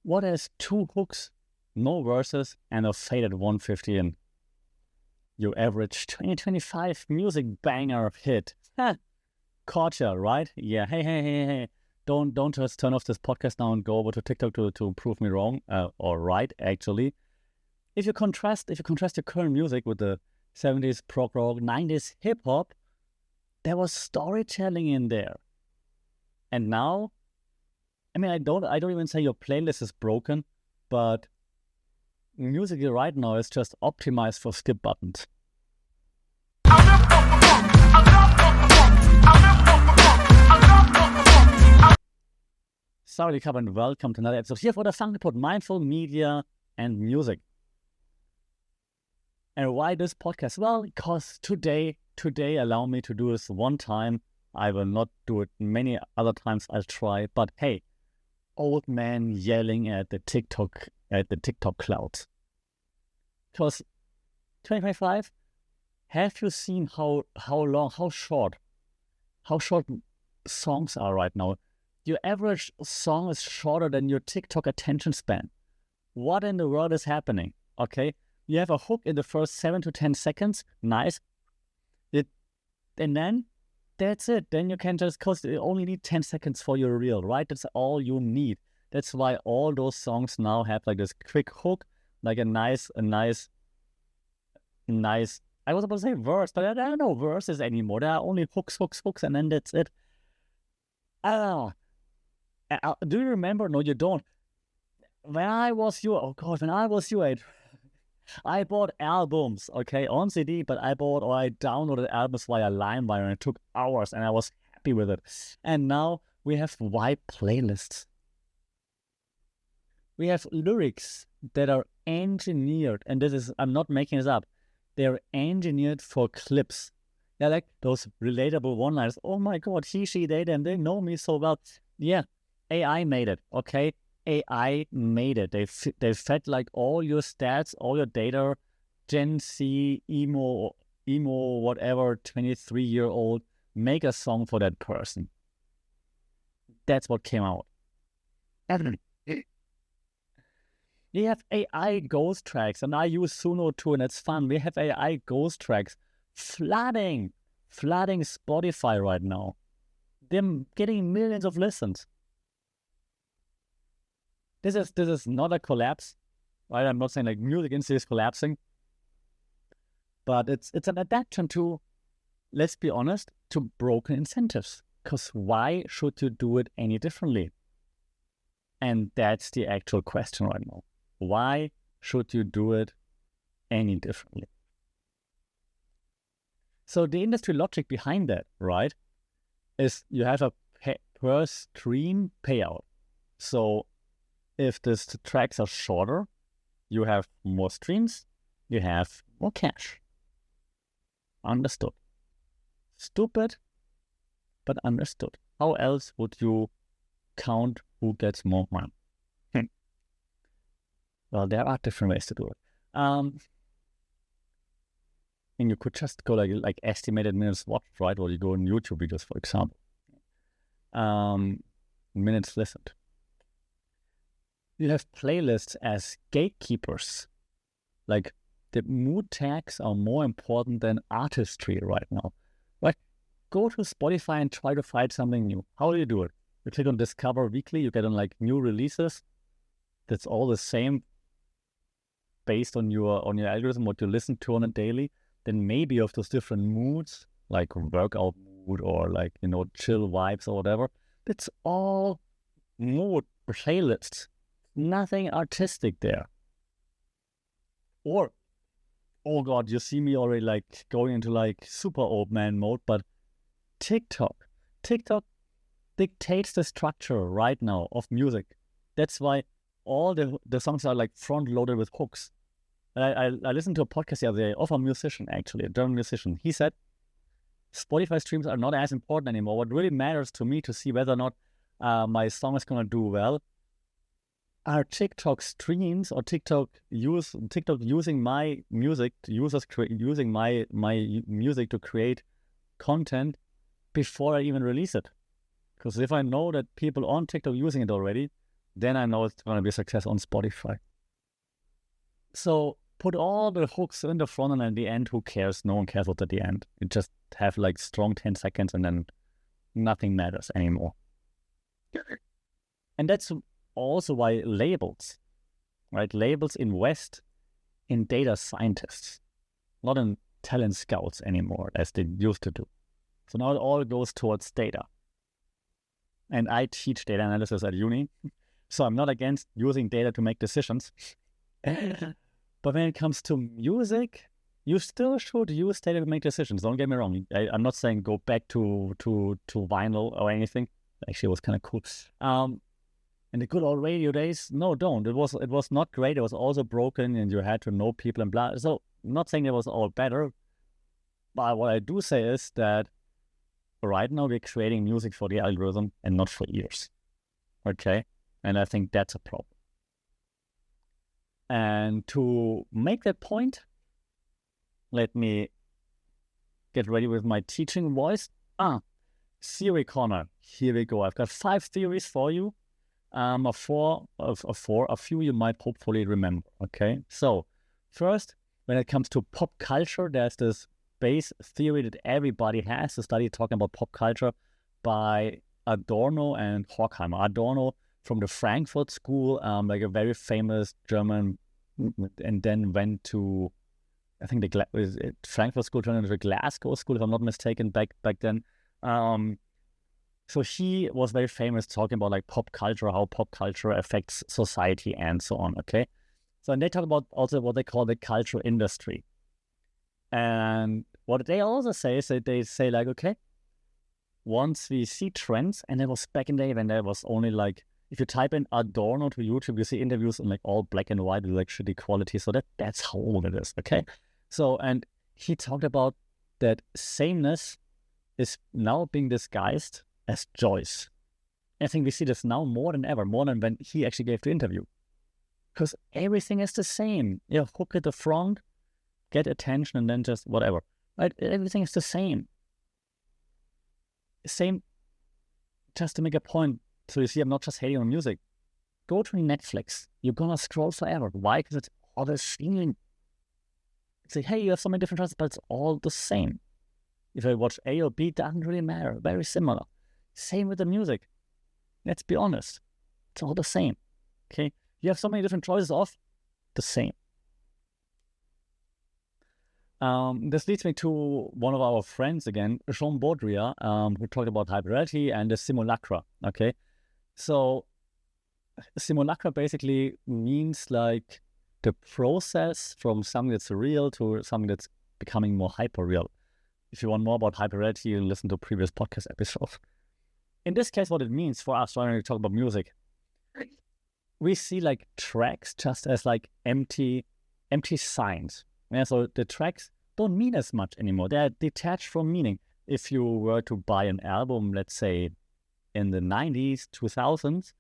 What has two hooks, no verses, and a fade at 150 in? Your average 2025 music banger hit. Caught ya, right? Yeah. Hey. Don't just turn off this podcast now and go over to TikTok to prove me wrong or right, actually. If you contrast your current music with the 70s prog rock, 90s hip hop, there was storytelling in there. And now, I mean, I don't even say your playlist is broken, but music right now is just optimized for skip buttons. Sawadee Krap and welcome to another episode here for the Funky Pod, Mindful Media and Music. And why this podcast? Well, because today, allow me to do this one time. I will not do it many other times. I'll try. But hey, old man yelling at the TikTok clouds. Because 2025, have you seen how short songs are right now? Your average song is shorter than your TikTok attention span. What in the world is happening? Okay, you have a hook in the first 7 to 10 seconds. Nice. And then that's it. Then you can just, because you only need 10 seconds for your reel, right? That's all you need. That's why all those songs now have like this quick hook, like a nice. I was about to say verse, but I don't know verses anymore. There are only hooks, and then that's it. Do you remember? No, you don't. When I was your age, I bought albums, okay, on CD, but I downloaded albums via LimeWire, and it took hours, and I was happy with it. And now we have wide playlists. We have lyrics that are engineered, and I'm not making this up. They're engineered for clips. They're like those relatable one-liners. Oh my God, he, she, they, them, they know me so well. Yeah, AI made it, okay? AI made it. They fed like all your stats, all your data, Gen Z, emo, whatever, 23-year-old, make a song for that person. That's what came out. We have AI ghost tracks, and I use Suno too, and it's fun. We have AI ghost tracks flooding Spotify right now. Them getting millions of listens. This is not a collapse, right? I'm not saying like music industry is collapsing, but it's an adaptation to, let's be honest, to broken incentives. Because why should you do it any differently? And that's the actual question right now. Why should you do it any differently? So the industry logic behind that, right, is you have a per stream payout. So if the tracks are shorter, you have more streams, you have more cash. Understood. Stupid, but understood. How else would you count who gets more money? Well, there are different ways to do it. And you could just go like estimated minutes watched, right? Or you go in YouTube videos, for example. Minutes listened. You have playlists as gatekeepers. Like the mood tags are more important than artistry right now. Right? Go to Spotify and try to find something new. How do you do it? You click on Discover Weekly, you get on like new releases. That's all the same based on your algorithm, what you listen to on a daily. Then maybe of those different moods, like workout mood or like, chill vibes or whatever. It's all mood playlists. Nothing artistic there. Or, oh God, you see me already like going into like super old man mode, but TikTok dictates the structure right now of music. That's why all the songs are like front loaded with hooks. I listened to a podcast the other day of a musician, actually, a German musician. He said, Spotify streams are not as important anymore. What really matters to me to see whether or not my song is going to do well are TikTok streams or TikTok using my music, users using my music to create content before I even release it. Because if I know that people on TikTok using it already, then I know it's going to be a success on Spotify. So put all the hooks in the front and at the end, who cares? No one cares what's at the end. You just have like strong 10 seconds and then nothing matters anymore. And that's also why labels, right? Labels invest in data scientists, not in talent scouts anymore as they used to do. So now it all goes towards data. And I teach data analysis at uni, so I'm not against using data to make decisions. But when it comes to music, you still should use data to make decisions. Don't get me wrong. I'm not saying go back to vinyl or anything. Actually, it was kind of cool. In the good old radio days, no, don't. It was not great. It was also broken, and you had to know people and blah. So I'm not saying it was all better. But what I do say is that right now we're creating music for the algorithm and not for ears. Okay? And I think that's a problem. And to make that point, let me get ready with my teaching voice. Theory corner. Here we go. I've got 5 theories for you. A few you might hopefully remember. Okay. So first, when it comes to pop culture, there's this base theory that everybody has, a study talking about pop culture by Adorno and Horkheimer. Adorno from the Frankfurt School, like a very famous German, and then went to, I think the Frankfurt School turned into the Glasgow School, if I'm not mistaken, back then. So he was very famous talking about like pop culture, how pop culture affects society and so on, okay? So, and they talk about also what they call the cultural industry. And what they also say is that they say like, okay, once we see trends, and it was back in the day when there was only like, if you type in Adorno to YouTube, you see interviews in like all black and white with like shitty quality. So that's how old it is, okay? So, and he talked about that sameness is now being disguised as choice. I think we see this now more than ever, more than when he actually gave the interview. Because everything is the same. You hook at the front, get attention, and then just whatever. Right? Everything is the same. Same, just to make a point. So you see, I'm not just hating on music. Go to Netflix. You're going to scroll forever. Why? Because it's all the same. Say, hey, you have so many different choices, but it's all the same. If I watch A or B, doesn't really matter. Very similar. Same with the music. Let's be honest. It's all the same. Okay? You have so many different choices of the same. This leads me to one of our friends again, Jean Baudrillard, who talked about hyperreality and the simulacra. Okay? So simulacra basically means like the process from something that's real to something that's becoming more hyper-real. If you want more about hyperreality, you listen to previous podcast episodes. In this case, what it means for us, when we talk about music, we see like tracks just as like empty signs. Yeah, so the tracks don't mean as much anymore. They're detached from meaning. If you were to buy an album, let's say in the 90s, 2000s,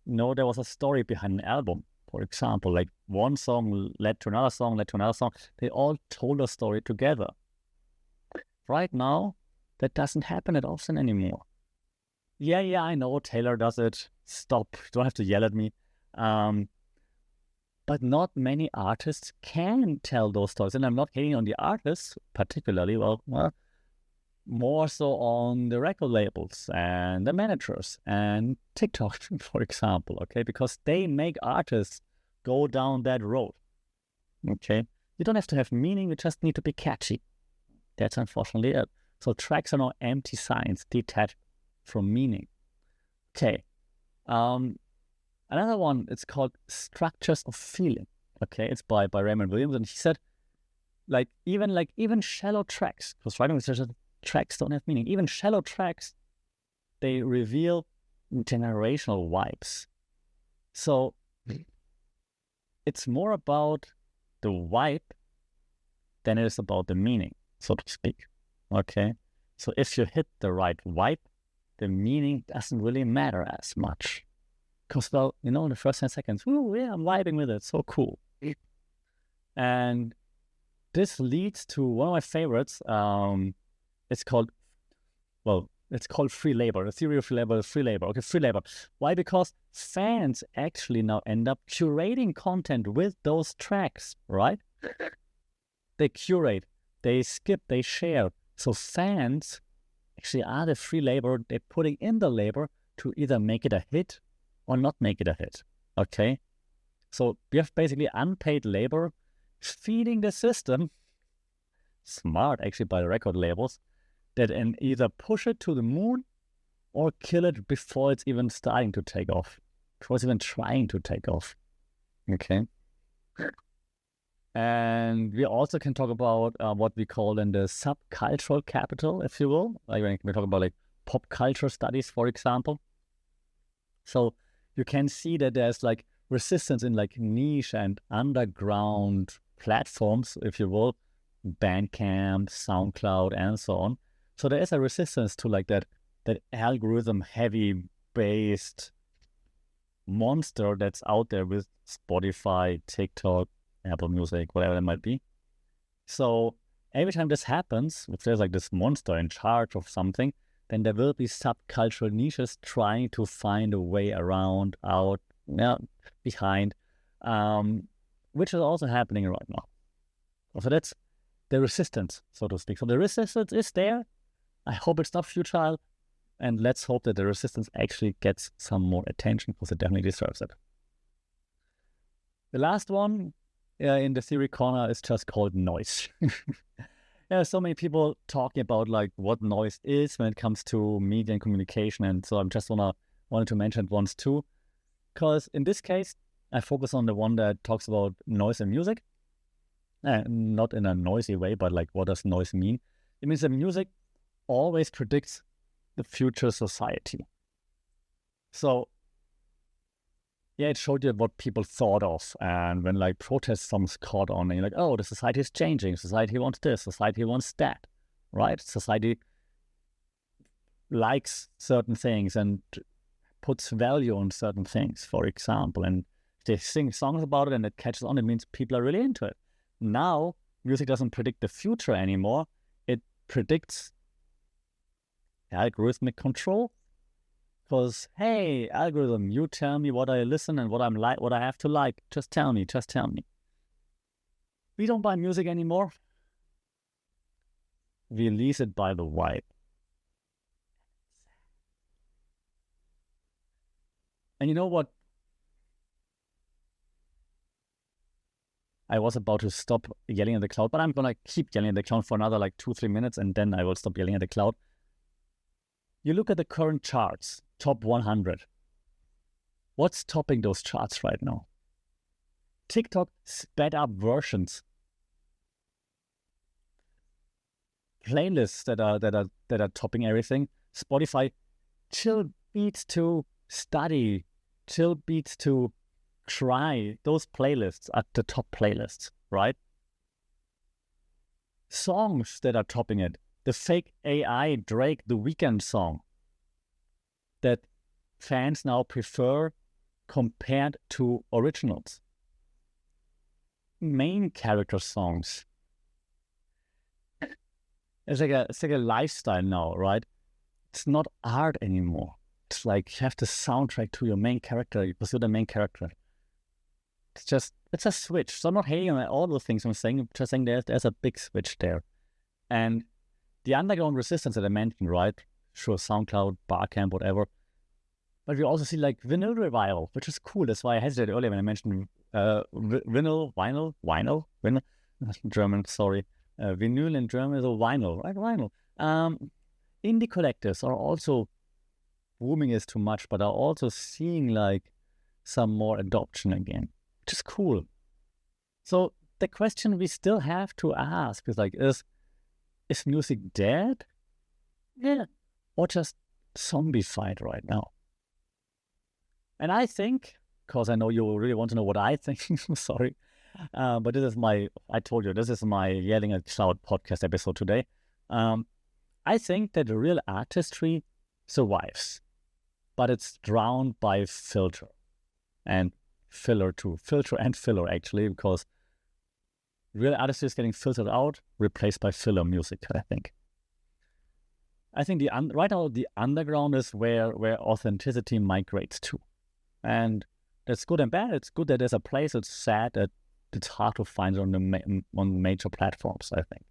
there was a story behind an album. For example, like one song led to another song, led to another song. They all told a story together. Right now, that doesn't happen that often anymore. Yeah, I know Taylor does it. Stop. You don't have to yell at me. But not many artists can tell those stories. And I'm not hating on the artists particularly. Well, more so on the record labels and the managers and TikTok, for example, okay? Because they make artists go down that road, okay? You don't have to have meaning. You just need to be catchy. That's unfortunately it. So tracks are now empty signs, detached from meaning. Okay. Another one, it's called Structures of Feeling. Okay, it's by Raymond Williams, and he said, even shallow tracks, because writing researchers, tracks don't have meaning. Even shallow tracks, they reveal generational vibes. So it's more about the vibe than it is about the meaning, so to speak. Okay, so if you hit the right vibe, the meaning doesn't really matter as much. Because, in the first 10 seconds, ooh, yeah, I'm vibing with it. So cool. And this leads to one of my favorites. It's called, It's called free labor. The theory of free labor is free labor. Okay, free labor. Why? Because fans actually now end up curating content with those tracks, right? They curate, they skip, they share. So fans actually are the free labor. They're putting in the labor to either make it a hit or not make it a hit. Okay? So we have basically unpaid labor feeding the system, smart actually by the record labels, that and either push it to the moon or kill it before it's even starting to take off, before it's even trying to take off. Okay. And we also can talk about what we call then the subcultural capital, if you will. Like when we talk about like pop culture studies, for example. So you can see that there's like resistance in like niche and underground platforms, if you will, Bandcamp, SoundCloud, and so on. So there is a resistance to like that algorithm heavy based monster that's out there with Spotify, TikTok, Apple Music, whatever it might be. So every time this happens, if there's like this monster in charge of something, then there will be subcultural niches trying to find a way around, out, behind, which is also happening right now. So that's the resistance, so to speak. So the resistance is there. I hope it's not futile. And let's hope that the resistance actually gets some more attention, because it definitely deserves it. The last one in the theory corner is just called noise. There are so many people talking about like what noise is when it comes to media and communication. And so I'm just wanted to mention it once too, because in this case, I focus on the one that talks about noise and music. Not in a noisy way, but like what does noise mean? It means that music always predicts the future society. So yeah, it showed you what people thought of. And when like protest songs caught on, and you're like, oh, the society is changing. Society wants this. Society wants that, right? Society likes certain things and puts value on certain things, for example. And they sing songs about it and it catches on. It means people are really into it. Now, music doesn't predict the future anymore. It predicts algorithmic control. Because, hey, algorithm, you tell me what I listen and what I'm like, what I have to like. Just tell me. We don't buy music anymore. We lease it by the vibe. And you know what? I was about to stop yelling at the cloud, but I'm going to keep yelling at the cloud for another like 2-3 minutes, and then I will stop yelling at the cloud. You look at the current charts, top 100. What's topping those charts right now? TikTok sped up versions. Playlists that are topping everything. Spotify, chill beats to study, chill beats to try. Those playlists are the top playlists, right? Songs that are topping it. The fake AI Drake The Weeknd song that fans now prefer compared to originals. Main character songs. It's like a lifestyle now, right? It's not art anymore. It's like you have the soundtrack to your main character because you're the main character. It's a switch. So I'm not hating on all those things I'm saying. I'm just saying there's a big switch there. And the underground resistance that I mentioned, right? Sure, SoundCloud, Barcamp, whatever. But we also see like vinyl revival, which is cool. That's why I hesitated earlier when I mentioned vinyl, German, sorry. Vinyl in German is a vinyl, right? Vinyl. Indie collectors are also, booming is too much, but are also seeing like some more adoption again, which is cool. So the question we still have to ask is like, is music dead? Yeah. Or just zombified right now? And I think, because I know you really want to know what I think, sorry, but I told you, this is my Yelling at Cloud podcast episode today. I think that the real artistry survives, but it's drowned by filter and filler too. Filter and filler, actually, because real artistry is getting filtered out, replaced by filler music, I think. I think right now the underground is where authenticity migrates to, and that's good and bad. It's good that there's a place. It's sad that it's hard to find on major platforms, I think.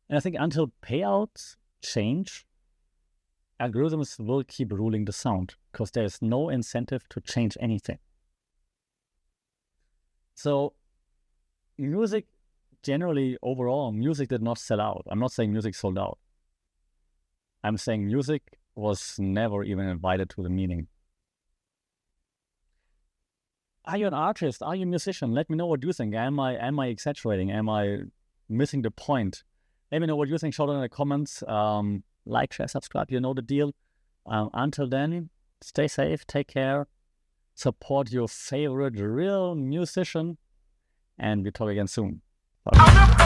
And I think until payouts change, algorithms will keep ruling the sound because there's no incentive to change anything. So music, generally overall, music did not sell out. I'm not saying music sold out. I'm saying music was never even invited to the meeting. Are you an artist? Are you a musician? Let me know what you think. Am I exaggerating? Am I missing the point? Let me know what you think. Shout out in the comments. Like, share, subscribe. You know the deal. Until then, stay safe. Take care. Support your favorite real musician. And we'll talk again soon. Bye.